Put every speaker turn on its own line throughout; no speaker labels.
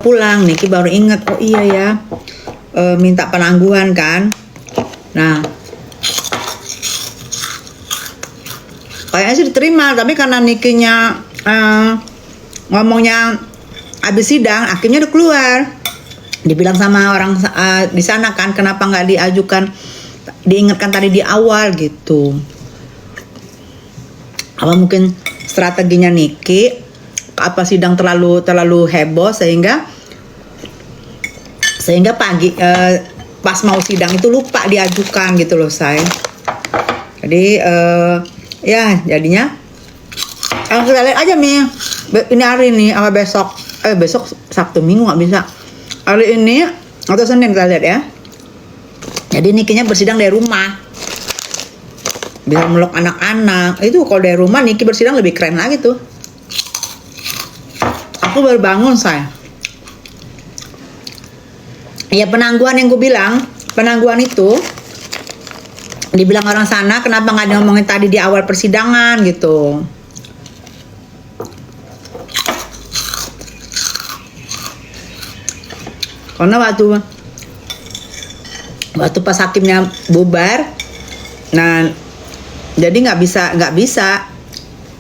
pulang, Niki baru ingat, oh iya ya, minta penangguhan kan. Nah, kayaknya sih diterima, tapi karena Nikinya ngomongnya habis sidang, akhirnya udah keluar. Dibilang sama orang di sana kan, kenapa nggak diajukan, diingatkan tadi di awal gitu. Apa mungkin strateginya Niki, apa sidang terlalu heboh sehingga pagi pas mau sidang itu lupa diajukan gitu loh saya. Jadi ya jadinya kita lihat aja nih ini hari ini apa besok Sabtu Minggu nggak bisa, hari ini atau Senin kita lihat ya. Jadi Nikinya bersidang dari rumah, bisa meluk anak-anak. Itu kalau dari rumah Niki bersidang lebih keren lagi tuh. Aku baru bangun saya. Ya penangguhan yang gue bilang, penangguhan itu dibilang orang sana kenapa nggak ngomongin tadi di awal persidangan gitu. Karena waktu pas hakimnya bubar, nah jadi nggak bisa.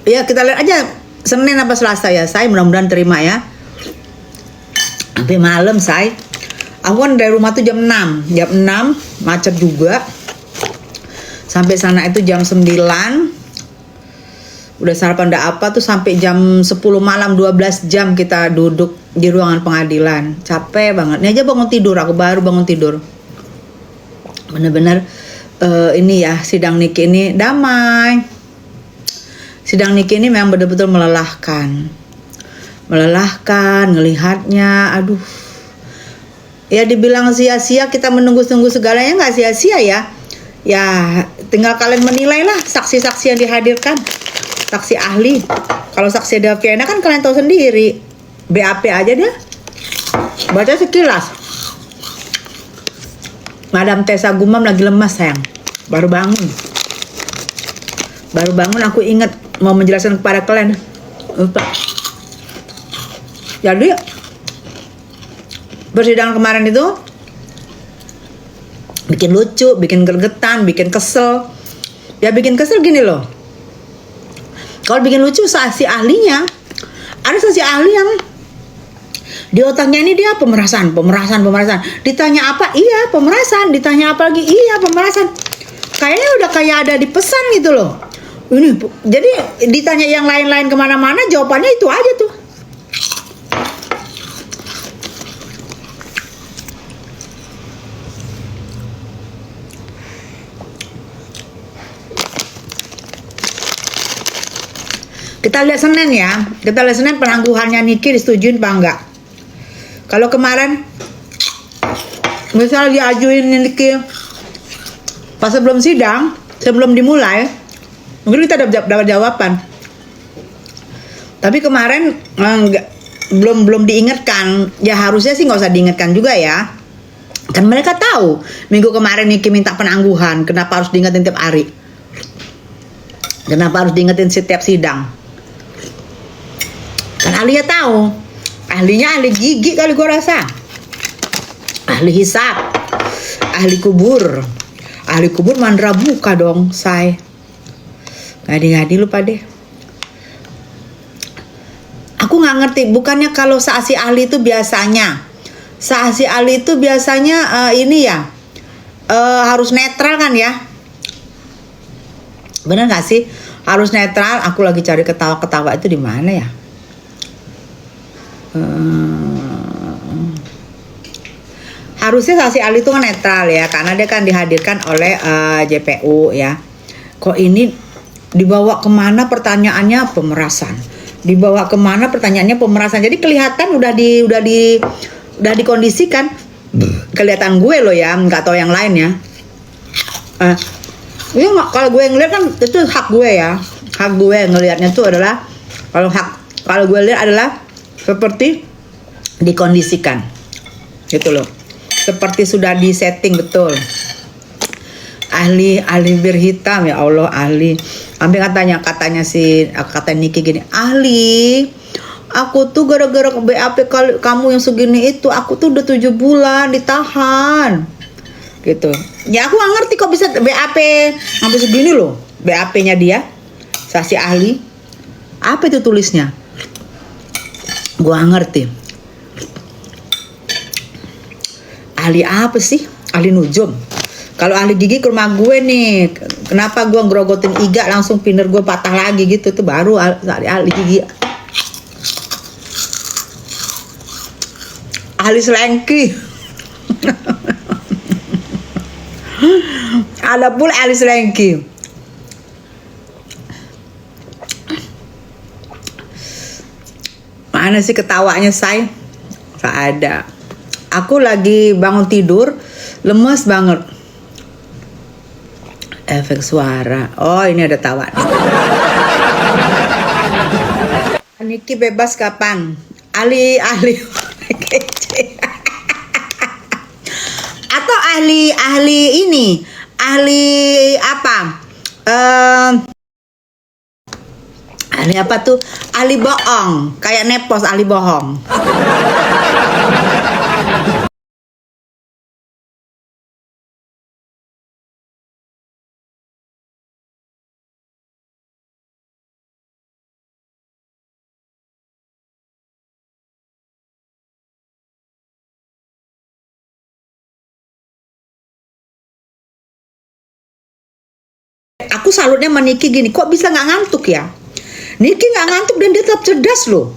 Ya kita lihat aja Senin apa Selasa ya, saya mudah-mudahan terima ya. Sampai malam saya. Aku kan dari rumah tuh jam 6 macet juga. Sampai sana itu jam 9. Udah sarapan udah apa tuh sampai jam 10 malam, 12 jam kita duduk di ruangan pengadilan. Capek banget. Ini aja bangun tidur, aku baru bangun tidur. Bener-bener ini ya, sidang Niki ini damai. Sidang Niki ini memang betul-betul melelahkan. Ngelihatnya, aduh. Ya dibilang sia-sia kita menunggu-tunggu segalanya, nggak sia-sia ya. Ya tinggal kalian menilai lah saksi-saksi yang dihadirkan. Saksi ahli. Kalau saksi Daviana kan kalian tahu sendiri. BAP aja dia. Baca sekilas. Madam Tessa Gumam lagi lemas sayang. Baru bangun aku ingat mau menjelaskan kepada kalian. Lupa. Jadi persidangan kemarin itu bikin lucu, bikin gregetan, bikin kesel. Ya bikin kesel gini loh. Kalau bikin lucu saksi ahlinya, ada saksi ahli yang di otaknya ini dia pemerasan. Ditanya apa? Iya pemerasan. Ditanya apa lagi? Iya pemerasan. Kayaknya udah kayak ada di pesan gitu loh. Ini, jadi ditanya yang lain-lain kemana-mana, jawabannya itu aja tuh. Kita lihat Senin ya. Kita lihat Senin penangguhannya Niki disetujuin apa enggak. Kalau kemarin misalnya diajuin Niki pas sebelum sidang, sebelum dimulai, mungkin kita dapat jawaban. Tapi kemarin belum diingatkan. Ya harusnya sih nggak usah diingatkan juga ya. Kan mereka tahu minggu kemarin Niki minta penangguhan. Kenapa harus diingetin tiap hari? Kenapa harus diingetin setiap sidang? Kan ahlinya tahu. Ahlinya ahli gigi kali gue rasa. Ahli hisap. Ahli kubur. Ahli kubur mandra buka dong, say. Ngadi-ngadi lupa deh. Aku nggak ngerti. Bukannya kalau saksi ahli itu biasanya. Saksi ahli itu biasanya ini ya. Harus netral kan ya. Bener nggak sih? Harus netral. Aku lagi cari ketawa-ketawa itu di mana ya? Harusnya saksi ahli itu kan netral ya, karena dia kan dihadirkan oleh JPU ya. Kok ini dibawa kemana pertanyaannya pemerasan, dibawa kemana pertanyaannya pemerasan. Jadi kelihatan udah dikondisikan. Kelihatan gue loh ya, nggak tahu yang lain ya. Ini kalau gue ngeliat kan itu hak gue ya, hak gue ngelihatnya tuh adalah kalau gue lihat adalah seperti dikondisikan gitu loh, seperti sudah disetting betul. Ahli bir hitam, ya Allah, ahli. Sampai katanya Niki gini, ahli Aku tuh gara-gara BAP kamu yang segini itu, aku tuh udah 7 bulan ditahan. Gitu. Ya aku nggak ngerti kok bisa BAP sampai segini loh. BAP-nya dia, saksi ahli. Apa itu tulisnya? Gua nggak ngerti. Ahli apa sih? Ahli nujum. Kalau ahli gigi ke rumah gue nih, kenapa gue ngerogotin iga langsung pinner gue patah lagi gitu, tuh baru ahli gigi. Ahli selengki. Ada pula ahli selengki. Mana sih ketawanya, say? Gak ada. Aku lagi bangun tidur, lemes banget. Efek suara. Oh, ini ada tawa nih. Niki bebas kapan? Ahli kece. Atau ahli ini, ahli apa? Ahli apa tuh? Ahli bohong, kayak Nepos, ahli bohong. Aku salutnya sama Niki gini, kok bisa nggak ngantuk ya? Niki nggak ngantuk dan dia tetap cerdas loh.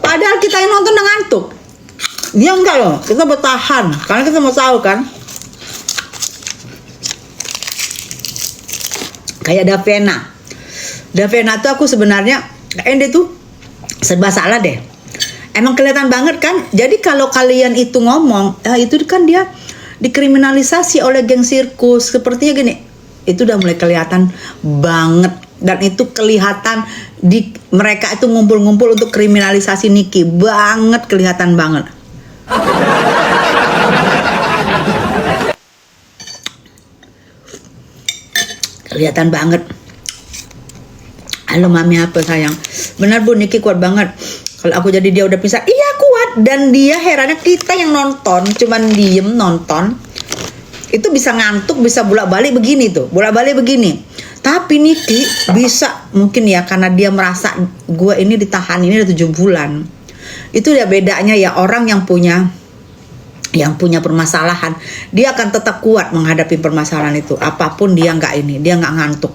Padahal kita yang nonton udah ngantuk. Dia enggak loh, kita bertahan. Karena kita mau tahu kan. Kayak Davena tuh aku sebenarnya, dia tuh serba salah deh. Emang kelihatan banget kan. Jadi kalau kalian itu ngomong, itu kan dia dikriminalisasi oleh geng sirkus. Sepertinya gini, itu udah mulai kelihatan banget. Dan itu kelihatan di mereka itu ngumpul-ngumpul untuk kriminalisasi Niki. Banget, kelihatan banget. Kelihatan banget. Halo mami, apa sayang? Benar bu, Niki kuat banget. Kalau aku jadi dia udah pisah, iya kuat. Dan dia herannya kita yang nonton, cuman diem nonton, itu bisa ngantuk, bisa bolak-balik begini tuh, bolak-balik begini. Tapi Niki bisa, mungkin ya karena dia merasa gue ini ditahan ini udah 7 bulan. Itu ya bedanya ya, orang yang punya permasalahan, dia akan tetap kuat menghadapi permasalahan itu. Apapun dia dia nggak ngantuk.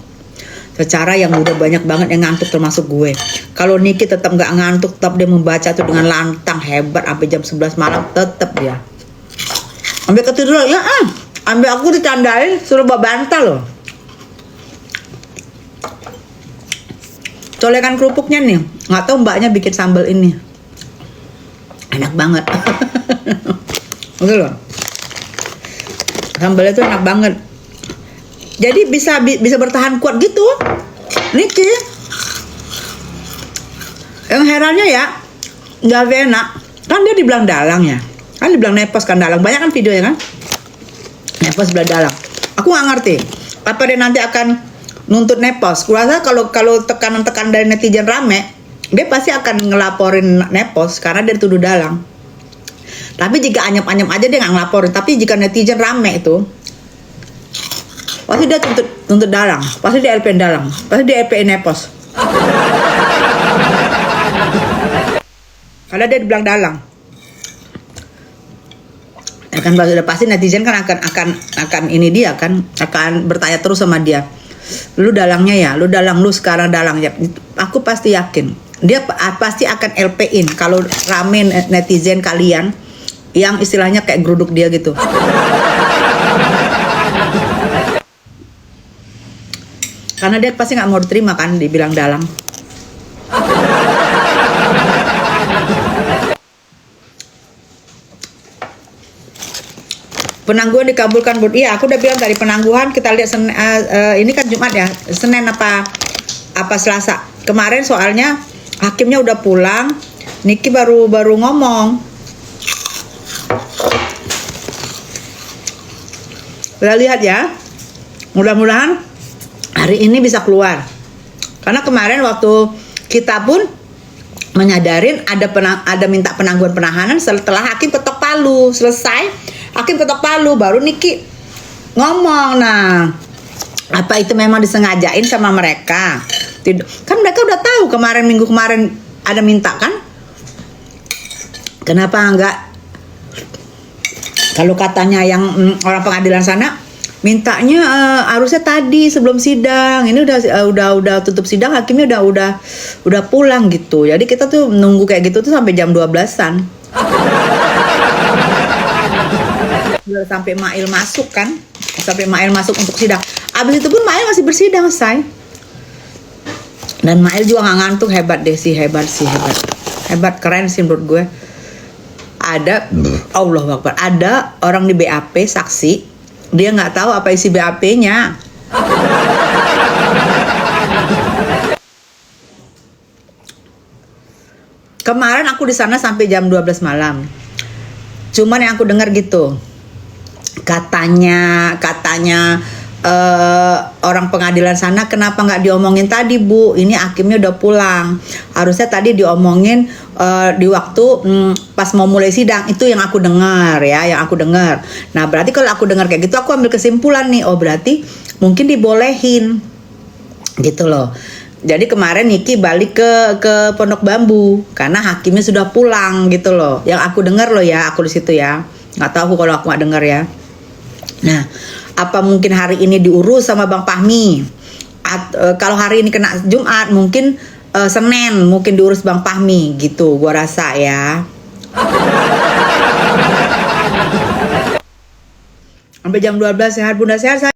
Secara yang udah banyak banget yang ngantuk termasuk gue. Kalau Niki tetap nggak ngantuk, tetap dia membaca tuh dengan lantang hebat sampai jam 11 malam, tetap dia. Sampai ketiduran ya, ambil aku dicandain suruh bawa bantal loh. Colekan kerupuknya nih, nggak tahu mbaknya bikin sambal ini enak banget. Oke loh, sambalnya tuh enak banget. Jadi bisa bertahan kuat gitu Niki. Yang herannya ya, nggak enak kan, dia dibilang dalang ya, kan dibilang Nepos kan dalang, banyak kan videonya kan, Nepos bilang dalang. Aku nggak ngerti apa dia nanti akan nuntut Nepos. Kurasa kalau tekanan dari netizen rame, dia pasti akan ngelaporin Nepos karena dia dituduh dalang. Tapi jika anyep-anyep aja dia nggak ngelaporin. Tapi jika netizen rame itu, pasti dia tuntut dalang, pasti dia LPN dalang, pasti dia LPN Nepos. Karena dia dibilang dalang. Akan pasti netizen kan akan ini dia kan akan bertanya terus sama dia. Lu dalangnya ya, lu sekarang dalang ya. Aku pasti yakin dia pasti akan LP-in kalau rame netizen kalian yang istilahnya kayak geruduk dia gitu. Karena dia pasti nggak mau diterima kan dibilang dalang. Penangguhan dikabulkan, Bud. Iya, aku udah bilang tadi penangguhan kita lihat ini kan Jumat ya, Senin apa Selasa. Kemarin soalnya hakimnya udah pulang, Niki baru ngomong. Udah lihat ya. Mudah-mudahan hari ini bisa keluar. Karena kemarin waktu kita pun menyadarin ada minta penangguhan penahanan. Setelah hakim ketok palu selesai, hakim ketok palu, baru Niki ngomong. Nah, apa itu memang disengajain sama mereka? Kan mereka udah tahu minggu kemarin ada minta kan? Kenapa enggak? Kalau katanya yang orang pengadilan sana mintanya harusnya tadi sebelum sidang. Ini udah tutup sidang, hakimnya udah pulang gitu. Jadi kita tuh nunggu kayak gitu tuh sampai jam 12-an. Sampai Mail masuk kan? Sampai Mail masuk untuk sidang. Abis itu pun Mail masih bersidang, say. Dan Mail juga nggak ngantuk, hebat deh sih, hebat, keren sih menurut gue. Ada, Allah Akbar, ada orang di BAP saksi. Dia nggak tahu apa isi BAP-nya. Kemarin aku di sana sampai jam 12 malam. Cuman yang aku dengar gitu, katanya orang pengadilan sana, kenapa nggak diomongin tadi, Bu? Ini hakimnya udah pulang. Harusnya tadi diomongin di waktu pas mau mulai sidang. Itu yang aku dengar ya, yang aku dengar. Nah, berarti kalau aku dengar kayak gitu, aku ambil kesimpulan nih, oh berarti mungkin dibolehin gitu loh. Jadi kemarin Niki balik ke Pondok Bambu karena hakimnya sudah pulang gitu loh. Yang aku dengar loh ya, aku di situ ya. Nggak tahu kalau aku nggak dengar ya. Nah, apa mungkin hari ini diurus sama Bang Fahmi? Kalau hari ini kena Jumat, mungkin Senin mungkin diurus Bang Fahmi gitu, gua rasa ya. Sampai jam 12, sehat Bunda, sehat.